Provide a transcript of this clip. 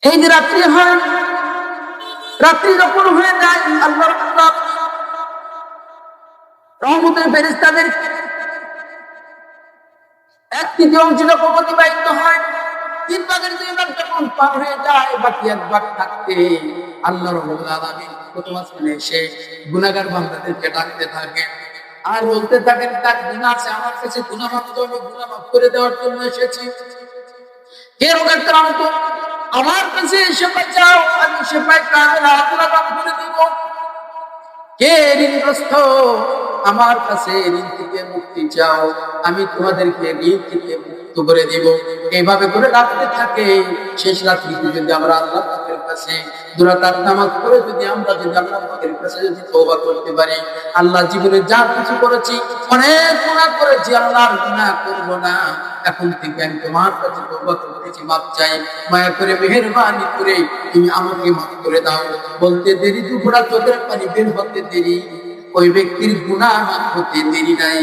এই যে রাত্রি হয়, রাত্রি যখন হয়ে যায় আল্লাহ রহমতের ফেরেশতাদের এক তৃতীয় অংশ যখন অতিবাহিত হয়, 3 ভাগের 2 ভাগ যখন পার হয়ে যায়, বাকি 1 ভাগ থাকতে আল্লাহ রাব্বুল আলামিন প্রথম আসমানে এসে গুনাহগার বান্দাদেরকে ডাকতে থাকেন আর বলতে থাকেন, তার গুনাহ আছে আমার কাছে, গুনাহ মাফ করো, গুনাহ মাফ করে দেওয়ার জন্য এসেছি। কে রোগাক্রান্ত আমার কাছে সেবা চাও, আমি সেবায় কামেল আল্লাহ দান করে দিব। কে ঋণগ্রস্ত আমার কাছে ঋণ থেকে মুক্তি চাও, আমি তোমাদেরকে ঋণ থেকে মুক্ত করে দিব। এইভাবে করে রাখতে থাকে। শেষ রাত্রিতে যদি আমরা আল্লাহ পাকের কাছে 2 রাকাত নামাজ পড়ে যদি আল্লাহ পাকের কাছে তওবা করতে পারি, আল্লাহ জীবনে যা কিছু করেছি, অনেক গুনাহ করেছি, আল্লাহ গুনাহ করব না, এখন থেকে আমি তোমার কাছে তওবা করতেছি, মাফ চাই, মায়া করে মেহেরবানি করে তুমি আমাকে মাফ করে দাও। বলতে দেরি দুপুরা চোখের পানি বের হতে দেরি, ওই ব্যক্তির গুনাহ মাফ হতে দেরি নাই।